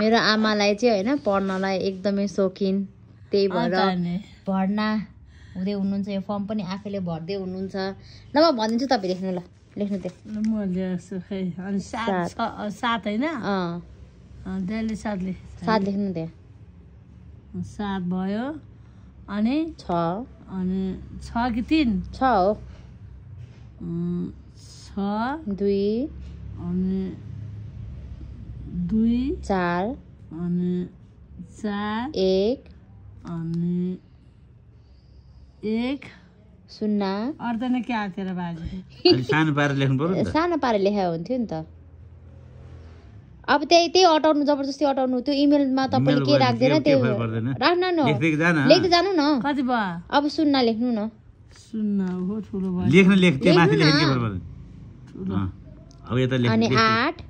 मेरो आमालाई चाहिँ हैन पढ्नलाई एकदमै शौकिन त्यही भएर भर्ना हुँदै हुनुहुन्छ यो फर्म पनि आफैले भर्दै हुनुहुन्छ ल म भनिदिन्छु तपाईँ लेख्नु ल लेख्नु त्यो म लेख्छु खै अनि 7 हैन त्यसले 7 लेख्नु त्यो 7 भयो अनि 6 अनि 6 कि 3 6 हो 6 2 अनि 2 4 अनि 4 1 अनि 1 0 अर्थ नै के आएको थियो बाजे अनि सानो पारेर लेख्नु पर्यो नि त सानो पारेर लेखा हुन्थ्यो नि त अब त्यही अटाउनु जबरजस्ती अटाउनु त्यो इमेलमा तपाईले के राख्दैन त्यो राख्न न लेख्दै जानु न कति भयो अब 0 लेख्नु न 0 हो ठुलो भयो लेख्न त्यो माथि लेख्नु के पर्दैन अब यता लेख्नु अनि 8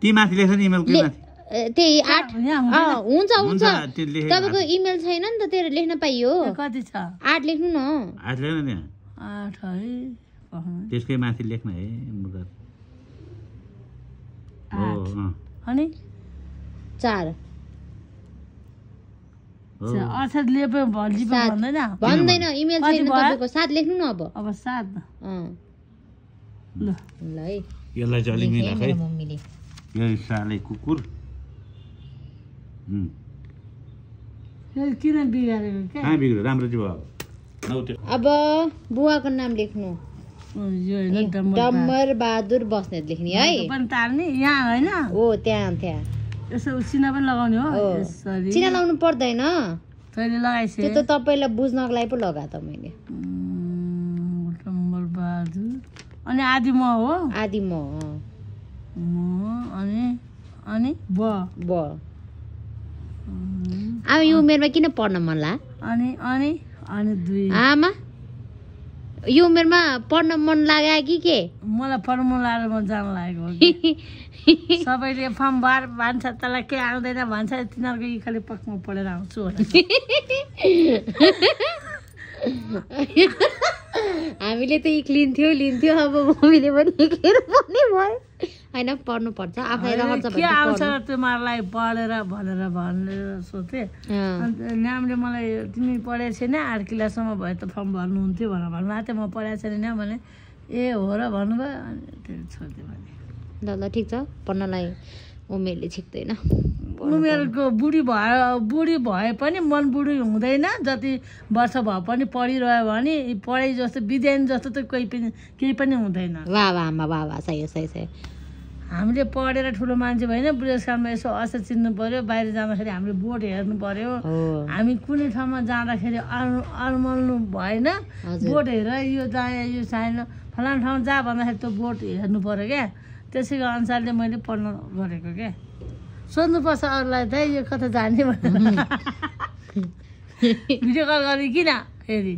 ती माथि लेख्छ नि इमेलको माथि त्यही 8 हुन्छ तपाईको इमेल छैन नि त तेरो लेख्न पाइयो कति छ 8 लेख्नु न 8 लेख्नु नि 8 है त्यसकै माथि लेख्न है मुगर अनि 4 अर्थात लेपे भल्जी भन्दैन इमेल छैन तपाईको 7 लेख्नु न अब 7 ल है यसलाई चाहिँ अलिक मिला है मम्मीले यो साले कुकुर किन बिगारेको के कहाँ बिग्रियो राम्रो चाहिँ भयो अब बुवाको नाम लेख्नु यो हैन डम्बर बहादुर बस्नेत लेख्ने है पनि तार्ने यहाँ हैन हो त्यहाँ यसो सिना पनि लगाउने हो यसरी सिना लगाउनु पर्दैन तैले लगाइसे त्यो त तपाईलाई बुझ्नको लागि पो लगा त मैले डम्बर बहादुर अनि आदि म हो आदि म अनि ब अब यो उमेरमा किन पढ्न मन ला अनि 2 आमा यो उमेरमा पढ्न मन लाग्यो कि के मलाई फर्मुलाले म जान लागेको हो सबैले फर्म भन्छ तँलाई के आउँदैन भन्छ तिनीहरूको यी खालि पक्कमा पढेर आउँछु हामीले त लिन्थ्यो अब मम्मीले पनि लेखेर पढ्ने भयो हैन पढ्नु पर्छ आफैलाई रहन्छ के आउँछ तिमीहरूलाई पढेर भनेर सोचे नामले मलाई तिमी पढेको छैन 8 क्लाससम्म भए त फर्म भर्नुहुन्थ्यो भन्नु आएको थियो म पढाएको छैन भने ए हो र भन्नुभयो अनि त्यो छोडिदियो भने ल ठिक छ पढ्नलाई उमेरले छिक्दैन उमेरको बुढी भए पनि मन बुढी हुँदैन जति वर्ष भए पनि पढिरह्यो भने पढाइ जस्तो विद्यान जस्तो त केही पनि हुँदैन वाह सही हामीले पढेर ठुलो मान्छे भएन बुढेसकालमा यसो असर चिन्नु पर्यो बाहिर जाँदाखेरि हामीले बोर्ड हेर्नु पर्यो हामी कुनै ठाउँमा जाँदाखेरि अल्मल्नु भएन बोर्ड हेरेर यो जाए यो छैन फलाना ठाउँ जा भन्दाखेरि त्यो बोर्ड हेर्नु पर्यो क्या त्यसैको अनुसारले मैले पढ्न गरेको क्या सोध्नुपर्छ अरूलाई त यो कता जाने भिडियो कल गरेँ किन फेरि